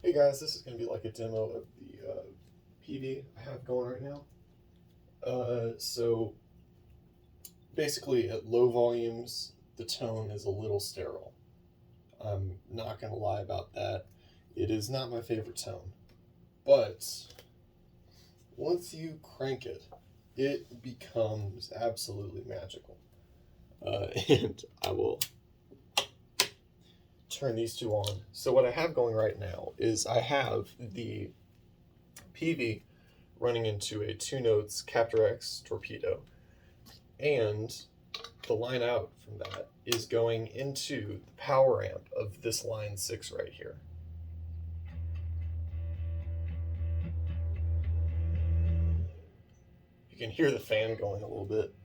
Hey guys, this is going to be like a demo of the Peavey I have going right now. So basically at low volumes, the tone is a little sterile. I'm not going to lie about that. It is not my favorite tone. But once you crank it, it becomes absolutely magical. And I will turn these two on. So what I have going right now is I have the Peavey running into a 2 notes Captor X torpedo, and the line out from that is going into the power amp of this line 6 right here. You can hear the fan going a little bit.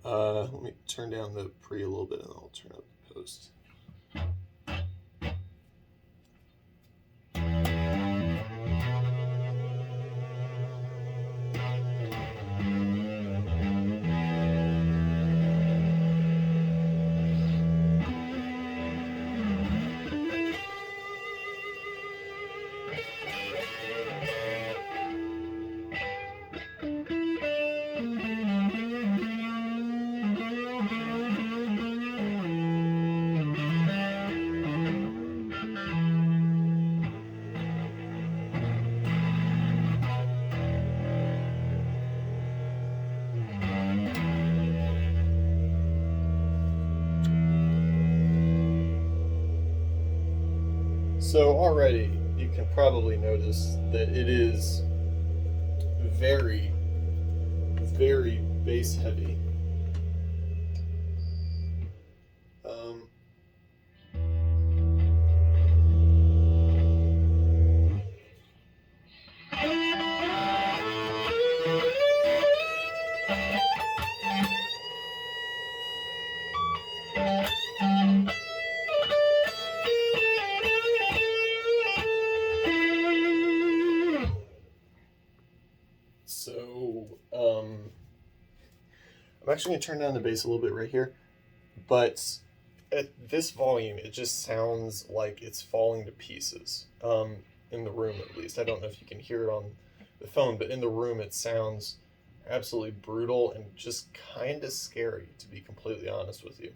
Let me turn down the pre a little bit and I'll turn up the post. So already you can probably notice that it is very, very bass heavy. I'm actually going to turn down the bass a little bit right here, but at this volume, it just sounds like it's falling to pieces, in the room at least. I don't know if you can hear it on the phone, but in the room it sounds absolutely brutal and just kind of scary, to be completely honest with you.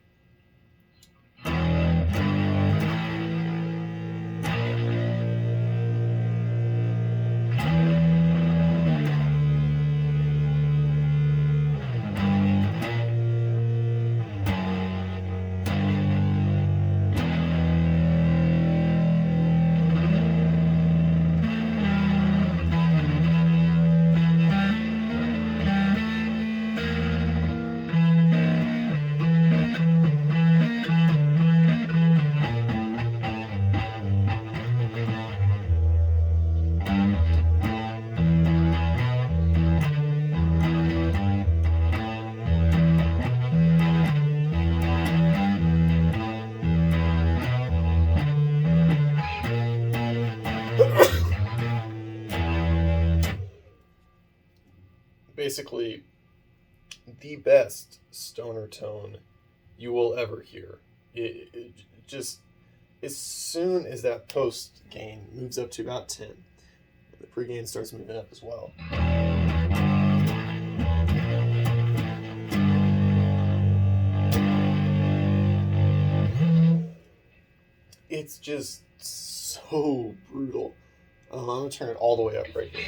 Basically, the best stoner tone you will ever hear. It just, as soon as that post gain moves up to about 10, the pre-gain starts moving up as well. It's just so brutal. I'm going to turn it all the way up right here.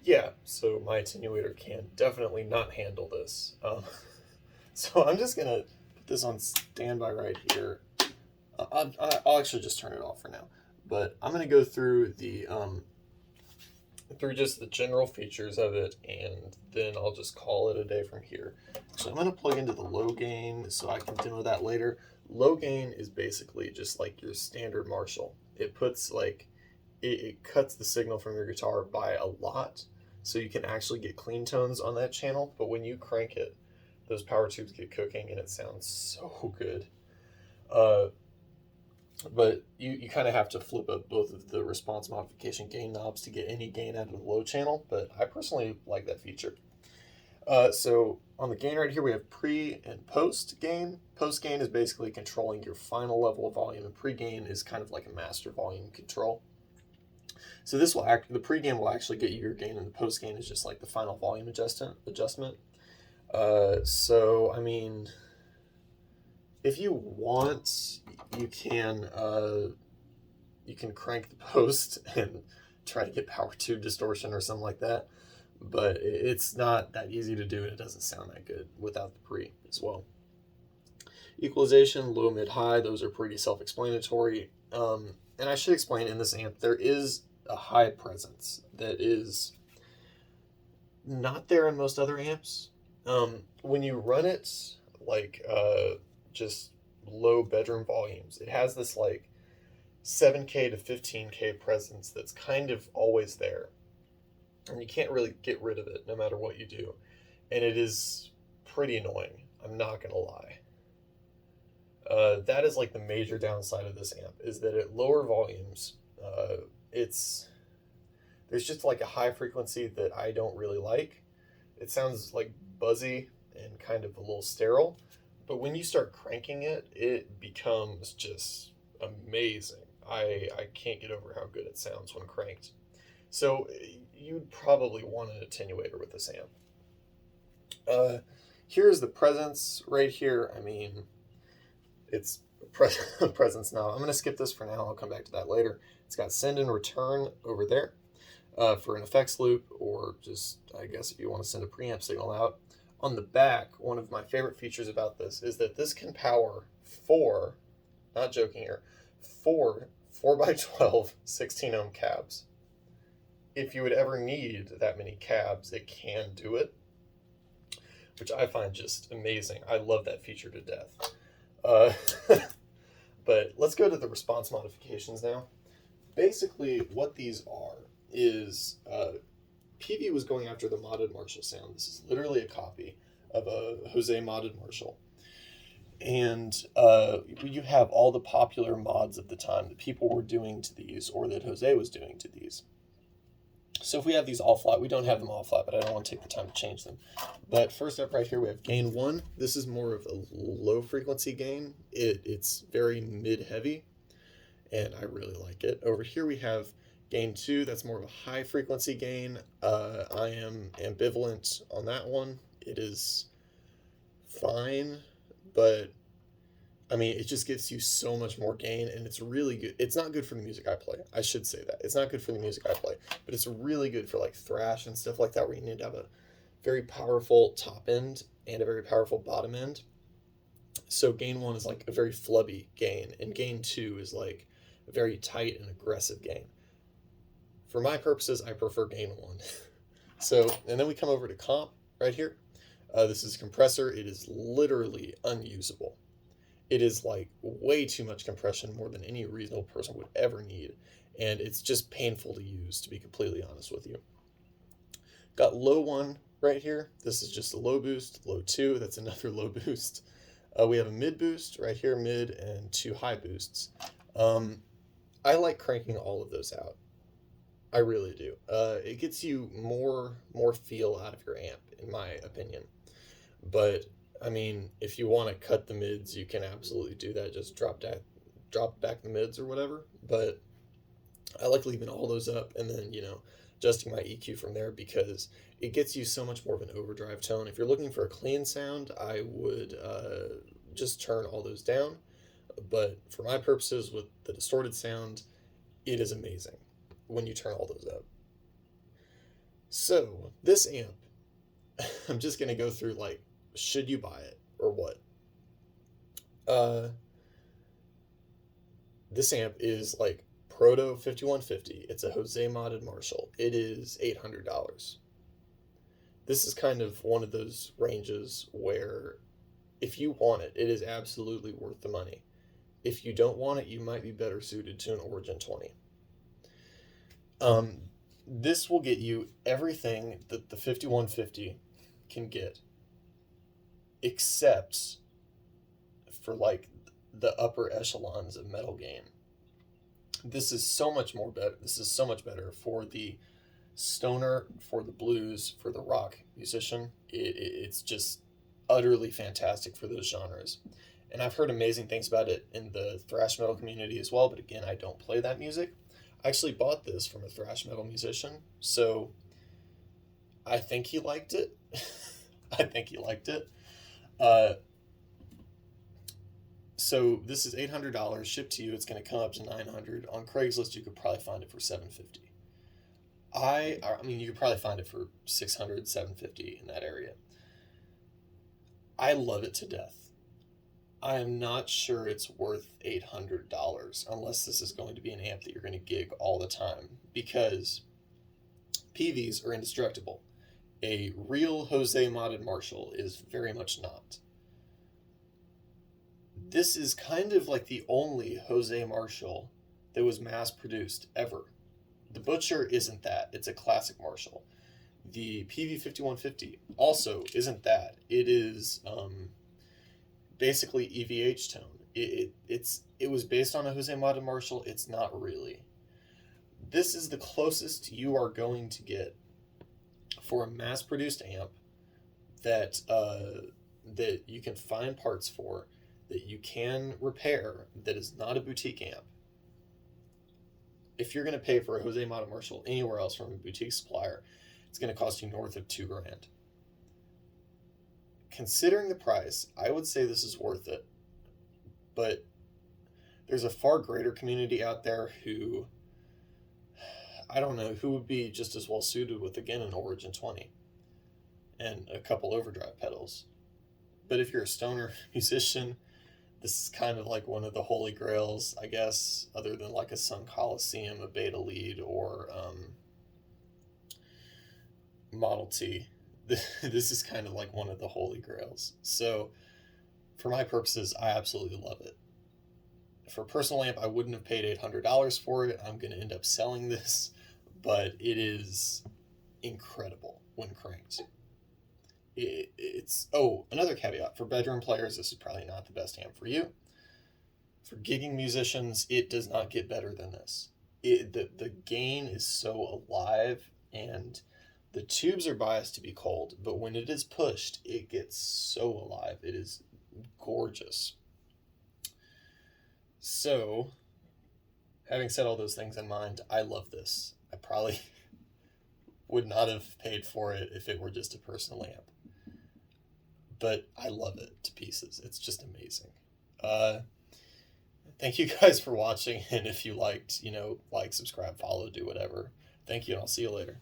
Yeah, so my attenuator can definitely not handle this. So I'm just gonna put this on standby right here. I'll actually just turn it off for now. But I'm gonna go through through just the general features of it, and then I'll just call it a day from here. So I'm gonna plug into the low gain so I can demo that later. Low gain is basically just like your standard Marshall. It puts like it cuts the signal from your guitar by a lot, so you can actually get clean tones on that channel. But when you crank it, those power tubes get cooking, and it sounds so good. But you kind of have to flip up both of the response modification gain knobs to get any gain out of the low channel, but I personally like that feature. So on the gain right here, we have pre and post gain. Post gain is basically controlling your final level of volume, and pre gain is kind of like a master volume control. So this will the pre-gain will actually get you your gain, and the post-gain is just like the final volume adjustment. So I mean, if you want, you can crank the post and try to get power tube distortion or something like that, but it's not that easy to do, and it doesn't sound that good without the pre as well. Equalization, low, mid, high, those are pretty self-explanatory. And I should explain, in this amp, there is a high presence that is not there in most other amps. When you run it like just low bedroom volumes, it has this like 7K to 15K presence that's kind of always there, and you can't really get rid of it no matter what you do, and it is pretty annoying, I'm not gonna lie. That is like the major downside of this amp, is that at lower volumes, there's just like a high frequency that I don't really like. It sounds like buzzy and kind of a little sterile, but when you start cranking it, it becomes just amazing. I can't get over how good it sounds when cranked. So you'd probably want an attenuator with this amp. Here's the presence right here. I mean, it's a presence now. I'm going to skip this for now. I'll come back to that later. It's got send and return over there for an effects loop, or just, I guess, if you want to send a preamp signal out. On the back, one of my favorite features about this is that this can power 4, not joking here, 4 4x12 16 ohm cabs. If you would ever need that many cabs, it can do it, which I find just amazing. I love that feature to death. But let's go to the response modifications now. Basically, what these are is Peavey was going after the modded Marshall sound. This is literally a copy of a Jose modded Marshall. And you have all the popular mods of the time that people were doing to these, or that Jose was doing to these. So if we have these all flat, we don't have them all flat, but I don't want to take the time to change them. But first up right here, we have gain 1. This is more of a low frequency gain. It's very mid-heavy, and I really like it. Over here we have gain 2. That's more of a high frequency gain. I am ambivalent on that one. It is fine, but I mean, it just gives you so much more gain, and it's really good. It's not good for the music I play. I should say that. It's not good for the music I play, but it's really good for like thrash and stuff like that, where you need to have a very powerful top end and a very powerful bottom end. So gain 1 is like a very flubby gain, and gain 2 is like a very tight and aggressive gain. For my purposes, I prefer gain 1. So, and then we come over to comp right here. This is compressor. It is literally unusable. It is like way too much compression, more than any reasonable person would ever need. And it's just painful to use, to be completely honest with you. Got low 1 right here. This is just a low boost. Low 2, that's another low boost. We have a mid boost right here, mid, and 2 high boosts. I like cranking all of those out. I really do. It gets you more feel out of your amp, in my opinion. But I mean, if you want to cut the mids, you can absolutely do that. Just drop back the mids or whatever. But I like leaving all those up and then, adjusting my EQ from there, because it gets you so much more of an overdrive tone. If you're looking for a clean sound, I would just turn all those down. But for my purposes, with the distorted sound, it is amazing when you turn all those up. So this amp, I'm just going to go through like, should you buy it or what? This amp is like Proto 5150. It's a Jose modded Marshall. It is $800. This is kind of one of those ranges where if you want it, it is absolutely worth the money. If you don't want it, you might be better suited to an Origin 20. This will get you everything that the 5150 can get, except for like the upper echelons of metal gain. This is so much more better. This is so much better for the stoner, for the blues, for the rock musician. It's just utterly fantastic for those genres. And I've heard amazing things about it in the thrash metal community as well, but again, I don't play that music. I actually bought this from a thrash metal musician, so I think he liked it. I think he liked it. So this is $800 shipped to you. It's going to come up to $900. On Craigslist, you could probably find it for $750. I mean, you could probably find it for $600, $750 in that area. I love it to death. I am not sure it's worth $800 unless this is going to be an amp that you're going to gig all the time, because Peaveys are indestructible. A real Jose modded Marshall is very much not. This is kind of like the only Jose Marshall that was mass produced ever. The Butcher isn't that. It's a classic Marshall. The Peavey 5150 also isn't that. It is basically EVH tone. It was based on a Jose modded Marshall. It's not really. This is the closest you are going to get for a mass-produced amp that that you can find parts for, that you can repair, that is not a boutique amp. If you're going to pay for a Jose modded Marshall anywhere else from a boutique supplier, it's going to cost you north of $2,000. Considering the price, I would say this is worth it. But there's a far greater community out there who, I don't know, who would be just as well suited with, again, an Origin 20 and a couple overdrive pedals. But if you're a stoner musician, this is kind of like one of the holy grails, I guess, other than like a Sun Coliseum, a Beta Lead, or Model T. This is kind of like one of the holy grails. So for my purposes, I absolutely love it. For a personal amp, I wouldn't have paid $800 for it. I'm going to end up selling this, but it is incredible when cranked. It's another caveat for bedroom players. This is probably not the best amp for you. For gigging musicians, it does not get better than this. The gain is so alive, and the tubes are biased to be cold, but when it is pushed, it gets so alive. It is gorgeous. So, having said all those things in mind, I love this. I probably would not have paid for it if it were just a personal amp. But I love it to pieces. It's just amazing. Thank you guys for watching, and if you liked, like, subscribe, follow, do whatever. Thank you, and I'll see you later.